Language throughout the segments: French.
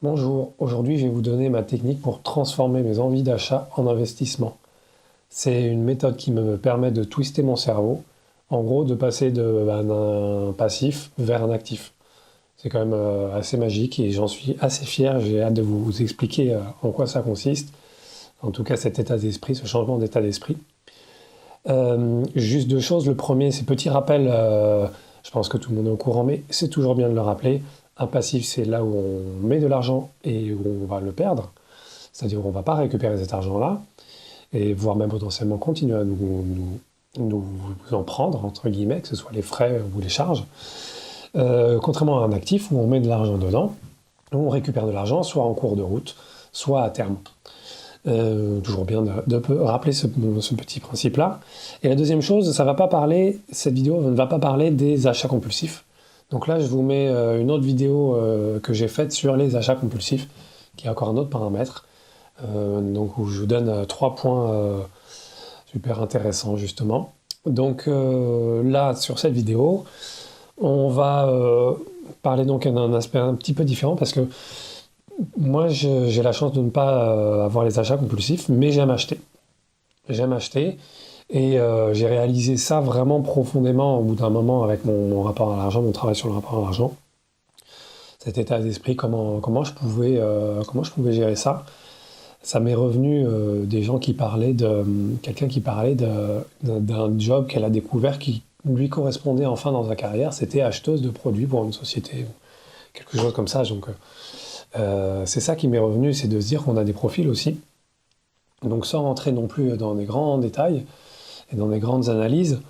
Bonjour, aujourd'hui je vais vous donner ma technique pour transformer mes envies d'achat en investissement. C'est une méthode qui me permet de twister mon cerveau, en gros de passer d'un passif vers un actif. C'est quand même assez magique et j'en suis assez fier, j'ai hâte de vous expliquer en quoi ça consiste, en tout cas cet état d'esprit, ce changement d'état d'esprit. Juste deux choses, le premier c'est petit rappel, je pense que tout le monde est au courant, mais c'est toujours bien de le rappeler. Un passif, c'est là où on met de l'argent et où on va le perdre. C'est-à-dire qu'on ne va pas récupérer cet argent-là, et voire même potentiellement continuer à nous en prendre, entre guillemets, que ce soit les frais ou les charges. Contrairement à un actif où on met de l'argent dedans, où on récupère de l'argent, soit en cours de route, soit à terme. Toujours bien de rappeler ce petit principe-là. Et la deuxième chose, ça va pas parler, cette vidéo ne va pas parler des achats compulsifs. Donc là, je vous mets une autre vidéo que j'ai faite sur les achats compulsifs, qui est encore un autre paramètre. Donc où je vous donne trois points super intéressants justement. Donc là, sur cette vidéo, on va parler donc d'un aspect un petit peu différent parce que moi, j'ai la chance de ne pas avoir les achats compulsifs, mais j'aime acheter. J'aime acheter et j'ai réalisé ça vraiment profondément au bout d'un moment avec mon rapport à l'argent, mon travail sur le rapport à l'argent. Cet état d'esprit, comment je pouvais gérer ça. Ça m'est revenu des gens qui parlaient quelqu'un qui parlait d'un job qu'elle a découvert qui lui correspondait enfin dans sa carrière. C'était acheteuse de produits pour une société, quelque chose comme ça. Donc c'est ça qui m'est revenu, c'est de se dire qu'on a des profils aussi. Donc sans rentrer non plus dans des grands détails et dans des grandes analyses,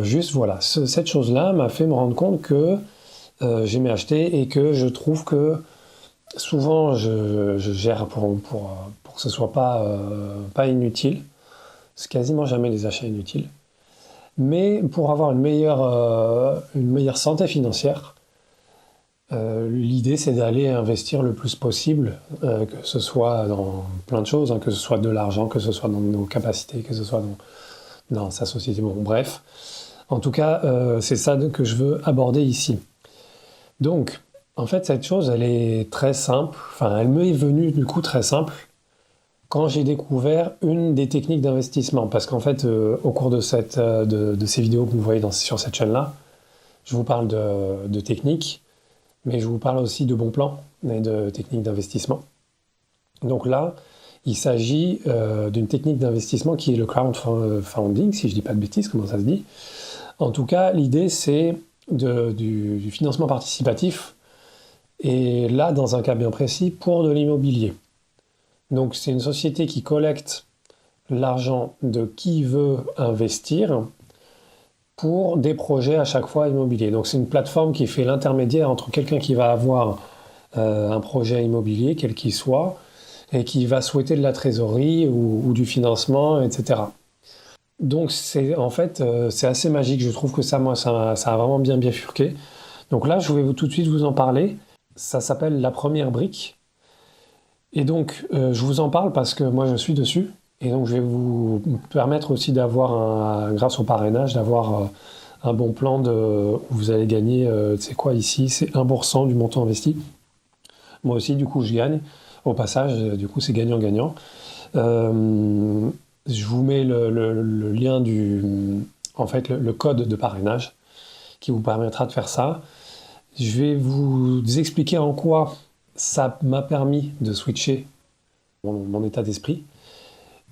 juste voilà, cette chose-là m'a fait me rendre compte que j'aimais acheter et que je trouve que souvent je gère pour que ce soit pas inutile. C'est quasiment jamais les achats inutiles. Mais pour avoir une meilleure santé financière, l'idée c'est d'aller investir le plus possible, que ce soit dans plein de choses, hein, que ce soit de l'argent, que ce soit dans nos capacités, que ce soit dans sa société. Bon, bref. En tout cas, c'est ça que je veux aborder ici. Donc, en fait, cette chose, elle est très simple. Enfin, elle me est venue du coup très simple quand j'ai découvert une des techniques d'investissement. Parce qu'en fait, au cours de ces vidéos que vous voyez sur cette chaîne-là, je vous parle de techniques, mais je vous parle aussi de bons plans et de techniques d'investissement. Donc là, il s'agit d'une technique d'investissement qui est le crowdfunding, si je ne dis pas de bêtises, comment ça se dit. En tout cas, l'idée, c'est du financement participatif, et là, dans un cas bien précis, pour de l'immobilier. Donc, c'est une société qui collecte l'argent de qui veut investir pour des projets à chaque fois immobiliers. Donc, c'est une plateforme qui fait l'intermédiaire entre quelqu'un qui va avoir un projet immobilier, quel qu'il soit, et qui va souhaiter de la trésorerie ou du financement, etc. Donc c'est en fait c'est assez magique, je trouve que ça a vraiment bien bifurqué. Donc là je vais tout de suite vous en parler. Ça s'appelle la première brique. Et donc je vous en parle parce que moi je suis dessus. Et donc je vais vous permettre aussi grâce au parrainage, d'avoir un bon plan où vous allez gagner, c'est quoi ici? C'est 1% du montant investi. Moi aussi du coup je gagne. Au passage, du coup c'est gagnant-gagnant. Je vous mets le lien en fait, le code de parrainage qui vous permettra de faire ça. Je vais vous expliquer en quoi ça m'a permis de switcher mon état d'esprit.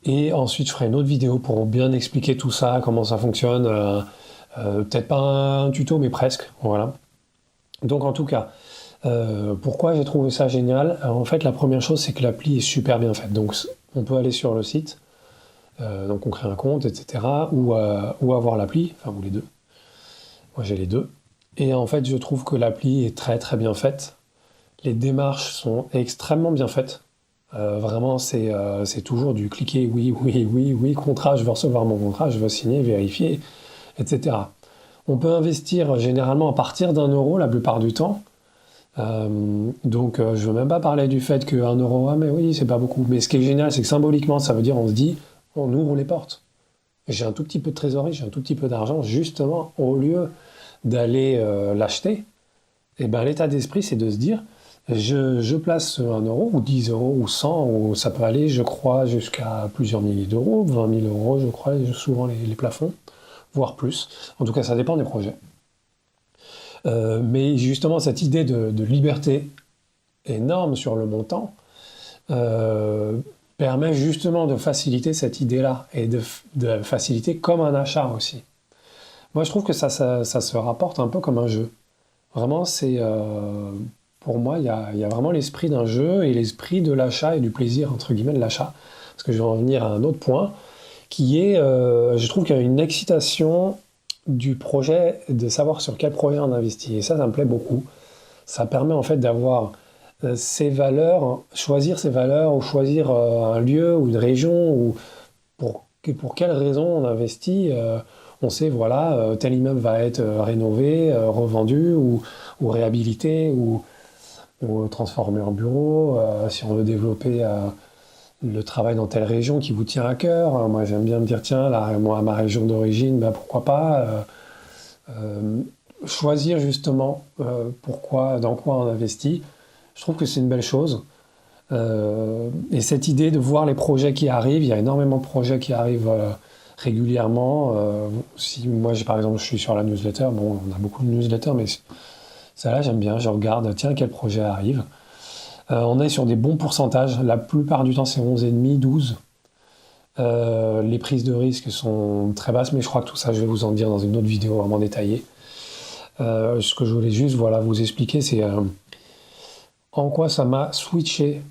Et ensuite, je ferai une autre vidéo pour bien expliquer tout ça, comment ça fonctionne. Peut-être pas un tuto, mais presque. Voilà. Donc, en tout cas, pourquoi j'ai trouvé ça génial? Alors, en fait, la première chose, c'est que l'appli est super bien faite. Donc, on peut aller sur le site. Donc on crée un compte, etc. Ou avoir l'appli, enfin ou les deux. Moi j'ai les deux. Et en fait je trouve que l'appli est très très bien faite. Les démarches sont extrêmement bien faites. Vraiment c'est toujours du cliquer oui, oui, oui, oui, contrat, je veux recevoir mon contrat, je veux signer, vérifier, etc. On peut investir généralement à partir d'1 € la plupart du temps. Donc je ne veux même pas parler du fait que 1 €, ah mais oui, c'est pas beaucoup. Mais ce qui est génial, c'est que symboliquement, ça veut dire on se dit, on ouvre les portes. J'ai un tout petit peu de trésorerie, j'ai un tout petit peu d'argent, justement, au lieu d'aller l'acheter, et ben, l'état d'esprit, c'est de se dire, Je place 1 € ou 10 € ou 100, ou ça peut aller, je crois, jusqu'à plusieurs milliers d'euros, 20 000 euros, je crois, souvent les plafonds, voire plus. En tout cas, ça dépend des projets. Mais justement, cette idée de liberté énorme sur le montant euh, permet justement de faciliter cette idée-là et de faciliter comme un achat aussi. Moi, je trouve que ça se rapporte un peu comme un jeu. Vraiment, pour moi, il y a vraiment l'esprit d'un jeu et l'esprit de l'achat et du plaisir, entre guillemets, de l'achat. Parce que je vais en venir à un autre point, qui est, je trouve qu'il y a une excitation du projet, de savoir sur quel projet on investit. Et ça me plaît beaucoup. Ça permet en fait d'avoir ses valeurs, choisir ses valeurs, ou choisir un lieu ou une région, ou pour quelle raison on investit. On sait, voilà, tel immeuble va être rénové, revendu, ou réhabilité, ou transformé en bureau. Si on veut développer le travail dans telle région qui vous tient à cœur. Moi, j'aime bien me dire, tiens, là, moi, ma région d'origine, ben, pourquoi pas choisir justement dans quoi on investit. Je trouve que c'est une belle chose. Et cette idée de voir les projets qui arrivent, il y a énormément de projets qui arrivent régulièrement. Si moi, par exemple, je suis sur la newsletter, bon, on a beaucoup de newsletters, mais ça là, j'aime bien. Je regarde, tiens, quel projet arrive. On est sur des bons pourcentages. La plupart du temps, c'est 11,5, 12. Les prises de risque sont très basses, mais je crois que tout ça, je vais vous en dire dans une autre vidéo vraiment détaillée. Ce que je voulais juste voilà, vous expliquer, c'est en quoi ça m'a switché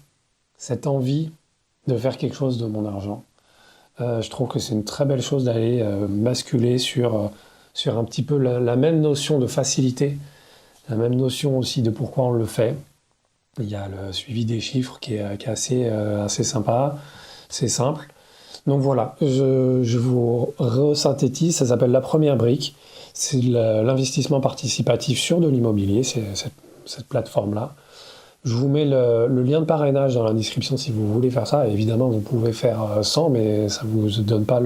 cette envie de faire quelque chose de mon argent. Je trouve que c'est une très belle chose d'aller basculer sur un petit peu la même notion de facilité, la même notion aussi de pourquoi on le fait. Il y a le suivi des chiffres qui est assez sympa, c'est simple. Donc voilà, je vous resynthétise, ça s'appelle la première brique, c'est l'investissement participatif sur de l'immobilier, c'est cette plateforme-là. Je vous mets le lien de parrainage dans la description si vous voulez faire ça. Et évidemment, vous pouvez faire 100, mais ça ne vous donne pas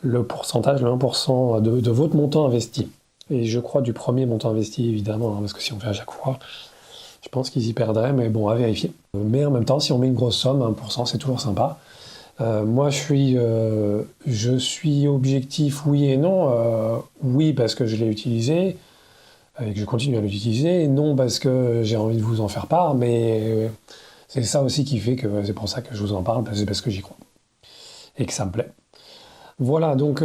le pourcentage, le 1% de votre montant investi. Et je crois du premier montant investi, évidemment, hein, parce que si on fait à chaque fois, je pense qu'ils y perdraient, mais bon, à vérifier. Mais en même temps, si on met une grosse somme, 1%, c'est toujours sympa. Moi, je suis objectif, oui et non. Oui, parce que je l'ai utilisé et que je continue à l'utiliser. Non, parce que j'ai envie de vous en faire part, mais c'est ça aussi qui fait que c'est pour ça que je vous en parle, c'est parce que j'y crois et que ça me plaît. Voilà, donc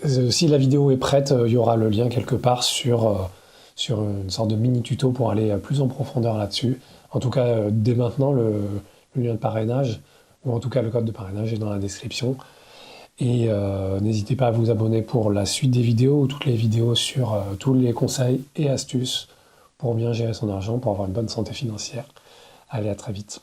si la vidéo est prête, il y aura le lien quelque part sur une sorte de mini tuto pour aller plus en profondeur là-dessus. En tout cas, dès maintenant, le lien de parrainage, ou en tout cas le code de parrainage est dans la description. Et n'hésitez pas à vous abonner pour la suite des vidéos, ou toutes les vidéos sur tous les conseils et astuces pour bien gérer son argent, pour avoir une bonne santé financière. Allez, à très vite.